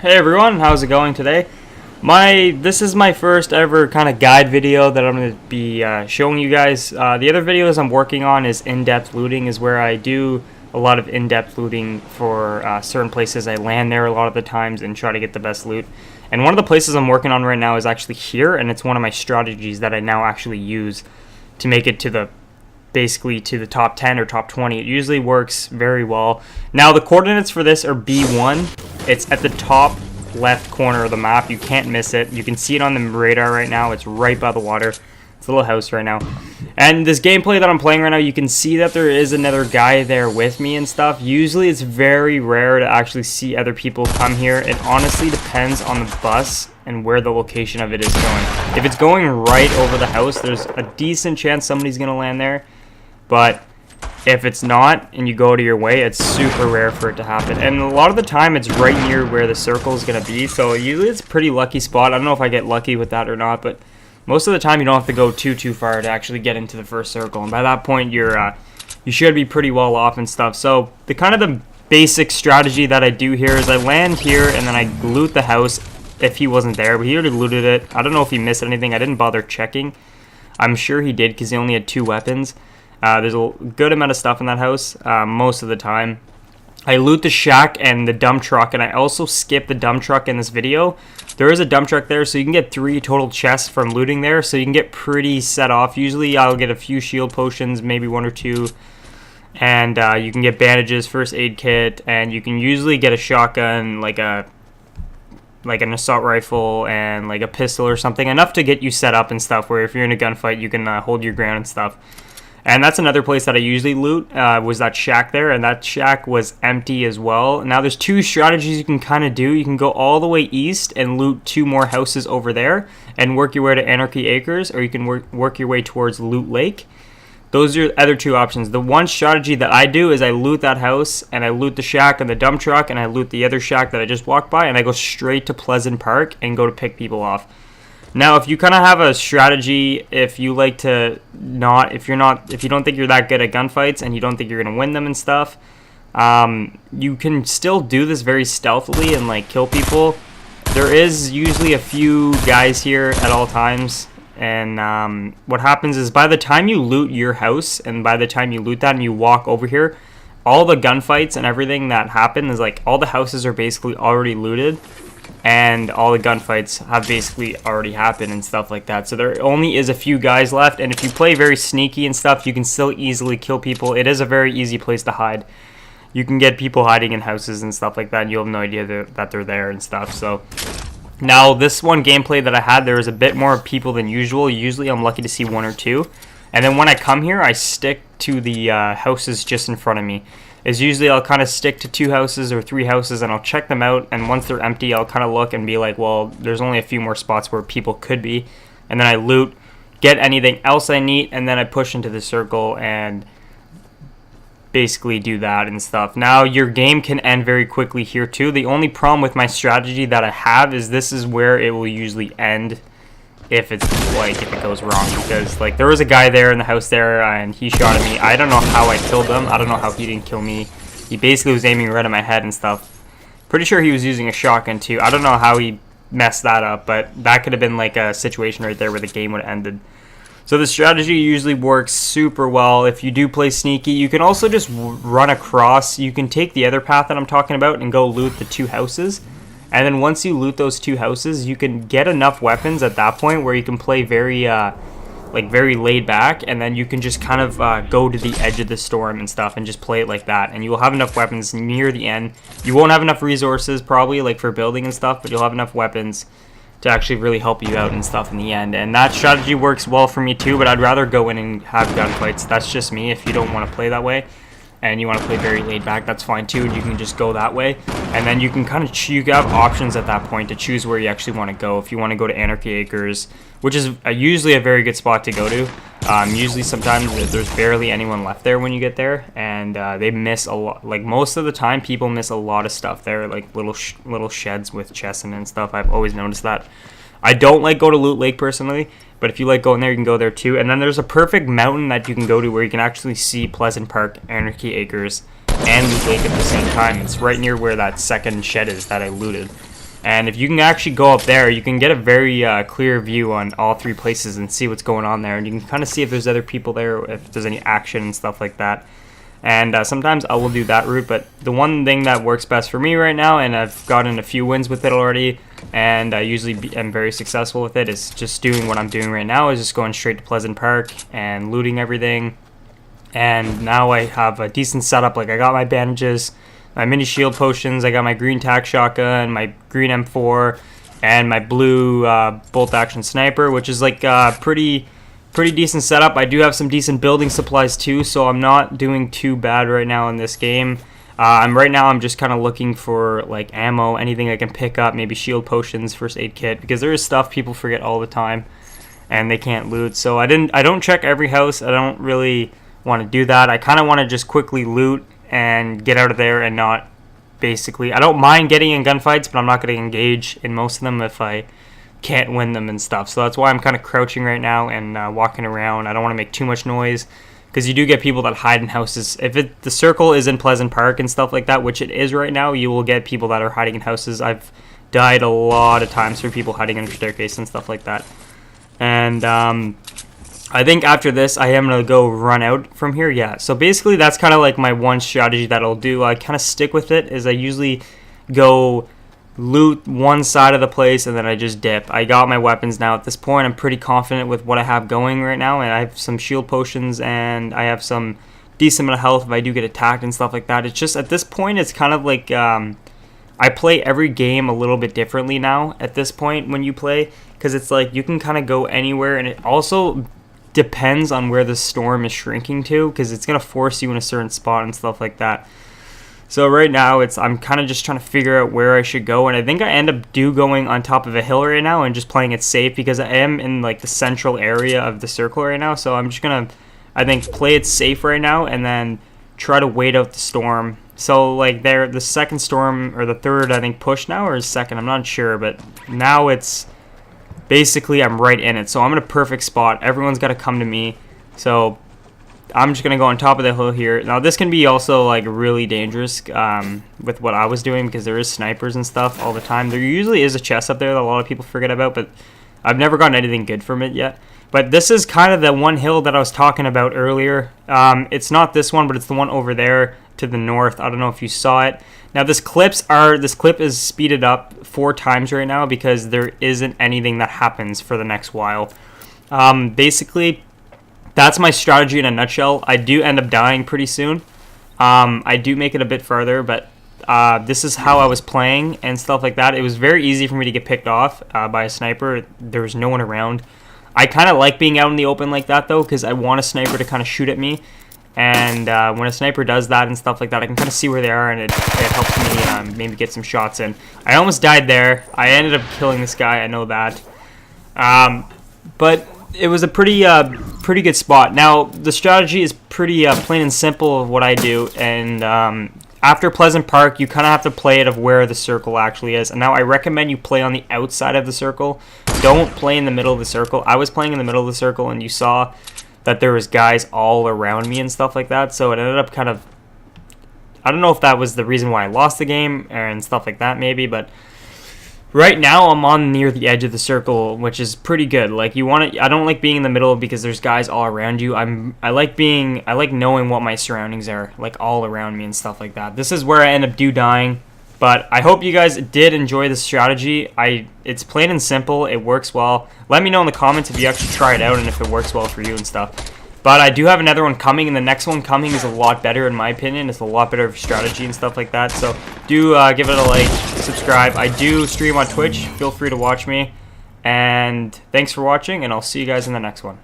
Hey everyone, how's it going today? This is my first ever kind of guide video that I'm going to be showing you guys. The other videos I'm working on is in-depth looting, is where I do a lot of in-depth looting for certain places. I land there a lot of the times and try to get the best loot. And one of the places I'm working on right now is actually here, and it's one of my strategies that I now actually use to make it to basically to the top 10 or top 20. It usually works very well. Now the coordinates for this are B1. It's at the top left corner of the map. You can't miss it. You can see it on the radar right now. It's right by the water. It's a little house right now. And this gameplay that I'm playing right now, you can see that there is another guy there with me and stuff. Usually it's very rare to actually see other people come here. It honestly depends on the bus and where the location of it is going. If it's going right over the house, there's a decent chance somebody's gonna land there. But if it's not and you go to your way, it's super rare for it to happen. And a lot of the time it's right near where the circle is going to be. So usually it's a pretty lucky spot. I don't know if I get lucky with that or not, but most of the time you don't have to go too far to actually get into the first circle. And by that point you should be pretty well off and stuff. So the basic strategy that I do here is I land here and then I loot the house if he wasn't there. But he already looted it. I don't know if he missed anything. I didn't bother checking. I'm sure he did because he only had 2 weapons. There's a good amount of stuff in that house most of the time. I loot the shack and the dump truck, and I also skip the dump truck in this video. There is a dump truck there, so you can get 3 total chests from looting there, so you can get pretty set off. Usually I'll get a few shield potions, maybe 1 or 2, and you can get bandages, first aid kit, and you can usually get a shotgun, like an assault rifle and like a pistol or something, enough to get you set up and stuff, where if you're in a gunfight you can hold your ground and stuff. And that's another place that I usually loot, was that shack there, and that shack was empty as well. Now there's 2 strategies you can kind of do. You can go all the way east and loot 2 more houses over there and work your way to Anarchy Acres, or you can work your way towards Loot Lake. Those are your other 2 options. The one strategy that I do is I loot that house, and I loot the shack and the dump truck, and I loot the other shack that I just walked by, and I go straight to Pleasant Park and go to pick people off. Now, if you kind of have a strategy, if you like to if you don't think you're that good at gunfights and you don't think you're going to win them and stuff, you can still do this very stealthily and like kill people. There is usually a few guys here at all times, and what happens is by the time you loot your house and by the time you loot that and you walk over here, all the gunfights and everything that happen is like all the houses are basically already looted. And all the gunfights have basically already happened and stuff like that. So there only is a few guys left. And if you play very sneaky and stuff, you can still easily kill people. It is a very easy place to hide. You can get people hiding in houses and stuff like that, and you'll have no idea that they're there and stuff. So now this one gameplay that I had, there was a bit more people than usual. Usually I'm lucky to see 1 or 2. And then when I come here, I stick to the houses just in front of me. Is usually I'll kind of stick to 2 houses or 3 houses and I'll check them out, and once they're empty I'll kind of look and be like, well, there's only a few more spots where people could be, and then I loot, get anything else I need, and then I push into the circle and basically do that and stuff. Now your game can end very quickly here too. The only problem with my strategy that I have is this is where it will usually end if it goes wrong, because like there was a guy there in the house there and he shot at me. I don't know how I killed him. I don't know how he didn't kill me. He basically was aiming right at my head and stuff. Pretty sure he was using a shotgun too. I don't know how he messed that up, but that could have been like a situation right there where the game would have ended. So the strategy usually works super well if you do play sneaky. You can also just run across. You can take the other path that I'm talking about and go loot the 2 houses. And then once you loot those 2 houses, you can get enough weapons at that point where you can play very laid back, and then you can just kind of go to the edge of the storm and stuff and just play it like that. And you will have enough weapons near the end. You won't have enough resources probably like for building and stuff, but you'll have enough weapons to actually really help you out and stuff in the end. And that strategy works well for me too, but I'd rather go in and have gunfights. That's just me. If you don't want to play that way and you want to play very laid back, that's fine too, and you can just go that way. And then you can kind of you have options at that point to choose where you actually want to go. If you want to go to Anarchy Acres, which is usually a very good spot to go to. Usually sometimes there's barely anyone left there when you get there, and they miss a lot. Like most of the time people miss a lot of stuff there, like little sheds with chests in it and stuff. I've always noticed that. I don't like go to Loot Lake personally, but if you like going there, you can go there too. And then there's a perfect mountain that you can go to where you can actually see Pleasant Park, Anarchy Acres, and Loot Lake at the same time. It's right near where that second shed is that I looted. And if you can actually go up there, you can get a very clear view on all 3 places and see what's going on there. And you can kind of see if there's other people there, if there's any action and stuff like that. And sometimes I will do that route, but the one thing that works best for me right now, and I've gotten a few wins with it already, and I usually am very successful with it, is just doing what I'm doing right now, is just going straight to Pleasant Park and looting everything. And now I have a decent setup. Like, I got my bandages, my mini shield potions, I got my green tac shotgun, my green M4, and my blue bolt action sniper, which is like pretty decent setup. I do have some decent building supplies too, so I'm not doing too bad right now in this game. Right now I'm just kind of looking for like ammo, anything I can pick up, maybe shield potions, first aid kit, because there is stuff people forget all the time and they can't loot. So I don't check every house. I don't really want to do that. I kind of want to just quickly loot and get out of there and not basically. I don't mind getting in gunfights, but I'm not going to engage in most of them if I can't win them and stuff. So that's why I'm kind of crouching right now and walking around. I don't want to make too much noise, because you do get people that hide in houses. If the circle is in Pleasant Park and stuff like that, which it is right now, you will get people that are hiding in houses. I've died a lot of times for people hiding under staircase and stuff like that. And I think after this I am going to go run out from here. Yeah, so basically that's kind of like my one strategy that I'll do. I kind of stick with it, is I usually go loot one side of the place and then I just dip. I got my weapons now. At this point I'm pretty confident with what I have going right now, and I have some shield potions and I have some decent amount of health if I do get attacked and stuff like that. It's just at this point it's kind of like I play every game a little bit differently now at this point when you play, because it's like you can kind of go anywhere, and it also depends on where the storm is shrinking to, because it's going to force you in a certain spot and stuff like that. So right now I'm kind of just trying to figure out where I should go, and I think I end up going on top of a hill right now and just playing it safe, because I am in like the central area of the circle right now. So I'm just gonna, I think, play it safe right now and then try to wait out the storm. So like the second storm, or the third, I think, push now, or second, I'm not sure, but now it's basically I'm right in it. So I'm in a perfect spot. Everyone's got to come to me. So I'm just going to go on top of the hill here. Now, this can be also, like, really dangerous with what I was doing, because there is snipers and stuff all the time. There usually is a chest up there that a lot of people forget about, but I've never gotten anything good from it yet. But this is kind of the one hill that I was talking about earlier. It's not this one, but it's the one over there to the north. I don't know if you saw it. Now, this clip is speeded up 4 times right now, because there isn't anything that happens for the next while. Basically, that's my strategy in a nutshell. I do end up dying pretty soon. I do make it a bit farther, but this is how I was playing and stuff like that. It was very easy for me to get picked off by a sniper. There was no one around. I kind of like being out in the open like that, though, because I want a sniper to kind of shoot at me. And when a sniper does that and stuff like that, I can kind of see where they are, and it helps me maybe get some shots in. I almost died there. I ended up killing this guy, I know that. But it was a pretty good spot. Now, the strategy is pretty plain and simple of what I do, and after Pleasant Park, you kind of have to play it of where the circle actually is. And now I recommend you play on the outside of the circle. Don't play in the middle of the circle. I was playing in the middle of the circle, and you saw that there was guys all around me and stuff like that, so it ended up kind of, I don't know if that was the reason why I lost the game and stuff like that maybe, but right now I'm on near the edge of the circle, which is pretty good. Like, I don't like being in the middle because there's guys all around you. I like knowing what my surroundings are, like, all around me and stuff like that. This is where I end up dying. But I hope you guys did enjoy the strategy. It's plain and simple. It works well. Let me know in the comments if you actually try it out and if it works well for you and stuff. But I do have another one coming, and the next one coming is a lot better in my opinion. It's a lot better of strategy and stuff like that. So do give it a like, subscribe. I do stream on Twitch. Feel free to watch me. And thanks for watching, and I'll see you guys in the next one.